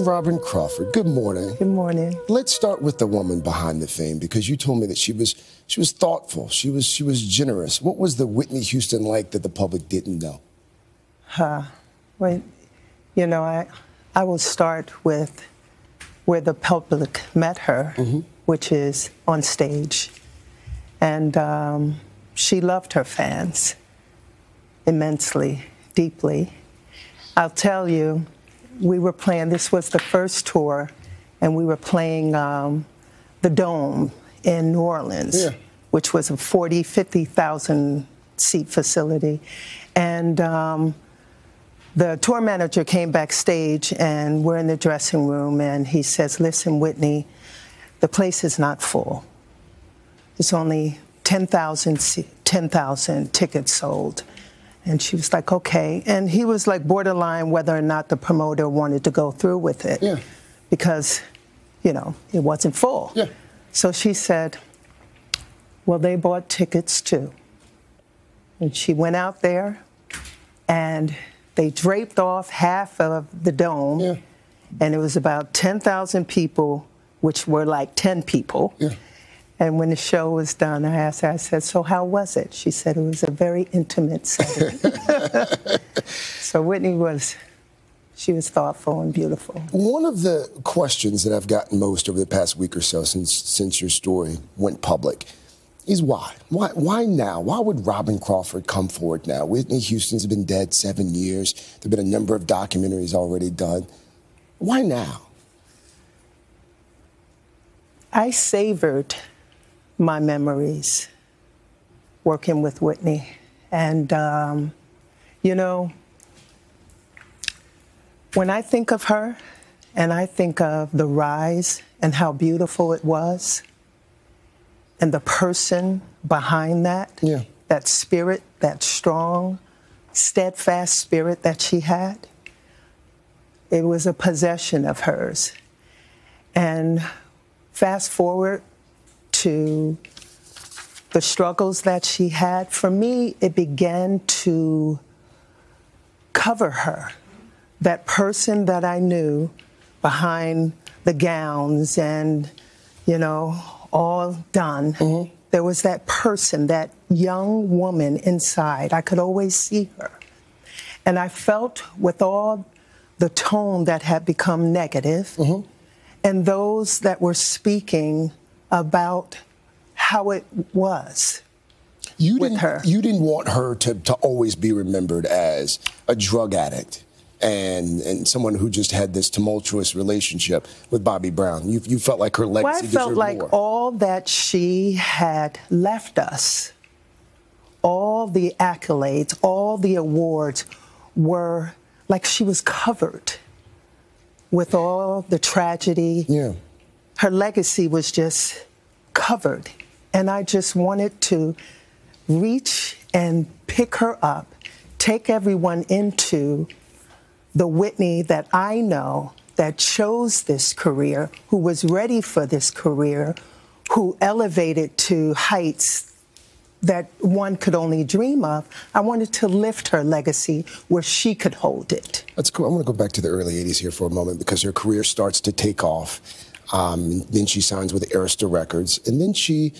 Robyn Crawford, good morning. Good morning. Let's start with the woman behind the fame, because you told me that she was thoughtful, she was generous. What was the Whitney Houston like that the public didn't know? Well, you know, I will start with where the public met her, which is on stage. And she loved her fans immensely, deeply. I'll tell you, we were playing, this was the first tour, and we were playing the Dome in New Orleans, which was a 50,000 seat facility. And the tour manager came backstage, and we're in the dressing room, and he says, "Listen, Whitney, the place is not full. There's only 10,000 tickets sold." And she was like, "Okay." And he was like borderline whether or not the promoter wanted to go through with it, because, you know, it wasn't full. So she said, "Well, they bought tickets too." And she went out there, and they draped off half of the Dome, and it was about 10,000 people, which were like 10 people. And when the show was done, I asked her, I said, "So how was it?" She said, "It was a very intimate setting." So Whitney she was thoughtful and beautiful. One of the questions that I've gotten most over the past week or so since your story went public is why? Why now? Why would Robyn Crawford come forward now? Whitney Houston's been dead 7 years. There have been a number of documentaries already done. Why now? I savored my memories working with Whitney. And, you know, when I think of her and I think of the rise and how beautiful it was and the person behind that, that spirit, that strong, steadfast spirit that she had, it was a possession of hers. And fast forward to the struggles that she had, for me, it began to cover her. That person that I knew behind the gowns and, you know, all done, there was that person, that young woman inside. I could always see her. And I felt with all the tone that had become negative, and those that were speaking about how it was with her. You didn't want her to always be remembered as a drug addict and someone who just had this tumultuous relationship with Bobby Brown. You felt like her legacy deserved more. I felt like all that she had left us, all the accolades, all the awards, were like she was covered with all the tragedy. Her legacy was just covered. And I just wanted to reach and pick her up, take everyone into the Whitney that I know that chose this career, who was ready for this career, who elevated to heights that one could only dream of. I wanted to lift her legacy where she could hold it. That's cool. I want to go back to the early 80s here for a moment, because her career starts to take off. Then she signs with Arista Records, and then she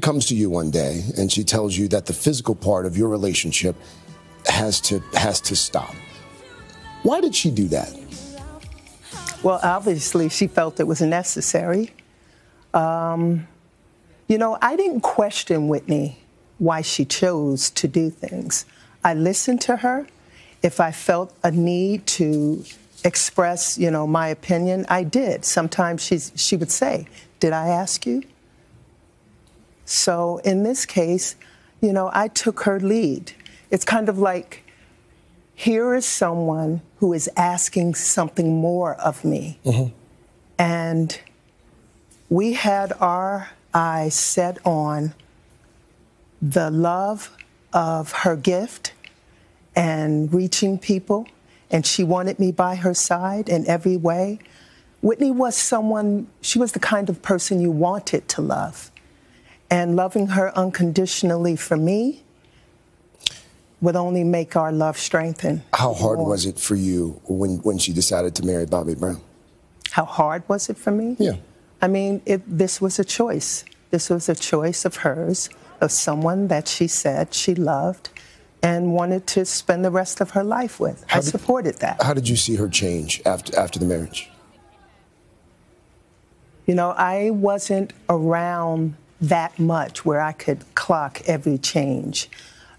comes to you one day and she tells you that the physical part of your relationship has to stop. Why did she do that? Well, obviously she felt it was necessary. You know, I didn't question Whitney why she chose to do things. I listened to her. If I felt a need to express, you know, my opinion, I did. Sometimes she would say, "Did I ask you?" So in this case, you know, I took her lead. It's kind of like, here is someone who is asking something more of me. And we had our eyes set on the love of her gift and reaching people, and she wanted me by her side in every way. Whitney was someone, she was the kind of person you wanted to love. And loving her unconditionally for me would only make our love strengthen. How hard was it for you when she decided to marry Bobby Brown? How hard was it for me? Yeah. I mean, this was a choice. This was a choice of hers, of someone that she said she loved and wanted to spend the rest of her life with. I supported that. How did you see her change after the marriage? You know, I wasn't around that much where I could clock every change.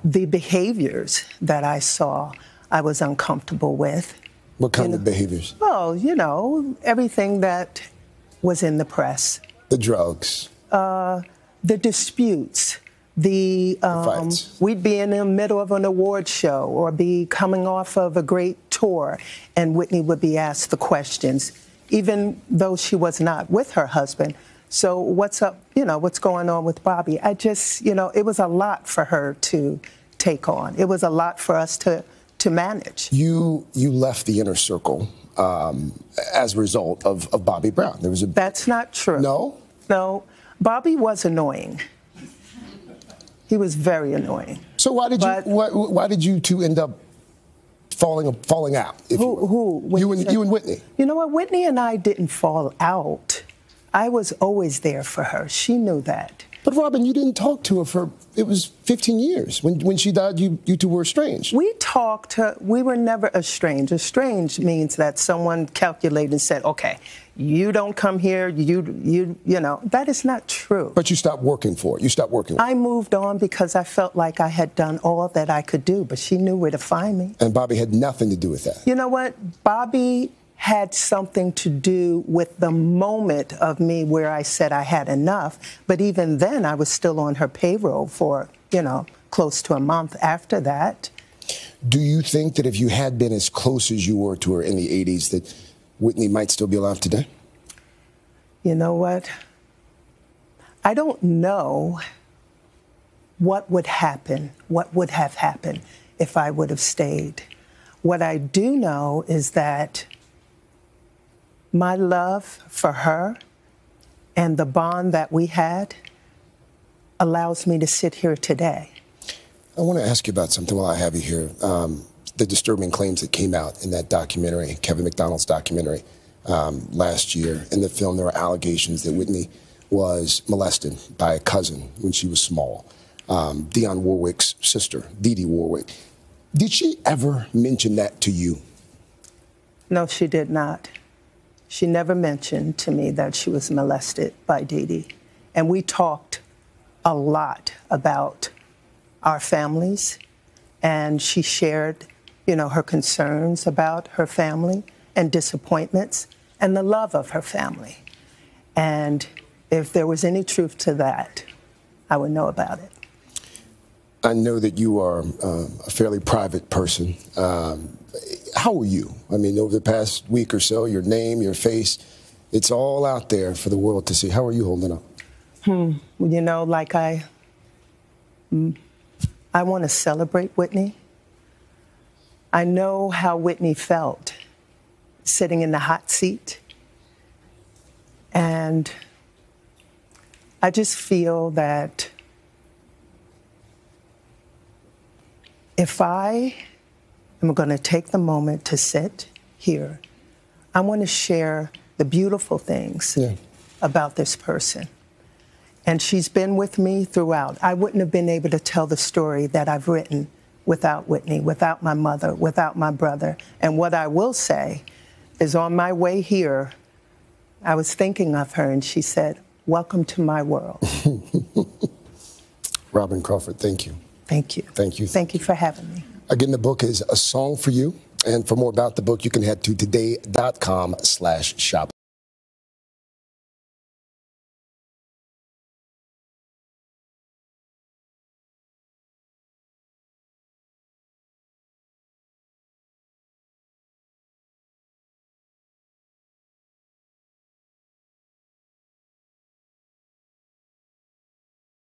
The behaviors that I saw, I was uncomfortable with. What kind of behaviors? Well, you know, everything that was in the press. The drugs. The disputes. The fights. We'd be in the middle of an award show or be coming off of a great tour, and Whitney would be asked the questions, even though she was not with her husband. So what's up, you know, what's going on with Bobby? I just, you know, it was a lot for her to take on. It was a lot for us to manage. You left the inner circle as a result of Bobby Brown. There was a... That's not true. No? No. Bobby was annoying. He was very annoying. So why did you two end up falling out? Who? You and Whitney. You know what? Whitney and I didn't fall out. I was always there for her. She knew that. But Robyn, you didn't talk to her for, it was 15 years. When she died, you two were estranged. We talked, we were never estranged. Estranged means that someone calculated and said, okay, you don't come here, you know, that is not true. But you stopped working for it. You stopped working with it. I moved on because I felt like I had done all that I could do, but she knew where to find me. And Bobby had nothing to do with that. You know what? Bobby had something to do with the moment of me where I said I had enough. But even then, I was still on her payroll for, you know, close to a month after that. Do you think that if you had been as close as you were to her in the 80s, that Whitney might still be alive today? You know what? I don't know what would happen, what would have happened if I would have stayed. What I do know is that my love for her and the bond that we had allows me to sit here today. I want to ask you about something while I have you here. The disturbing claims that came out in that documentary, Kevin McDonald's documentary, last year. In the film, there were allegations that Whitney was molested by a cousin when she was small, Dionne Warwick's sister, Dee Dee Warwick. Did she ever mention that to you? No, she did not. She never mentioned to me that she was molested by Dee Dee. And we talked a lot about our families, and she shared, you know, her concerns about her family and disappointments and the love of her family. And if there was any truth to that, I would know about it. I know that you are a fairly private person. How are you? I mean, over the past week or so, your name, your face, it's all out there for the world to see. How are you holding up? You know, like I want to celebrate Whitney. I know how Whitney felt sitting in the hot seat. And I just feel that if I am going to take the moment to sit here, I want to share the beautiful things about this person. And she's been with me throughout. I wouldn't have been able to tell the story that I've written without Whitney, without my mother, without my brother. And what I will say is on my way here, I was thinking of her and she said, "Welcome to my world." Robyn Crawford, thank you. Thank you. Thank you. Thank you for having me. Again, the book is A Song for You. And for more about the book, you can head to today.com/shop.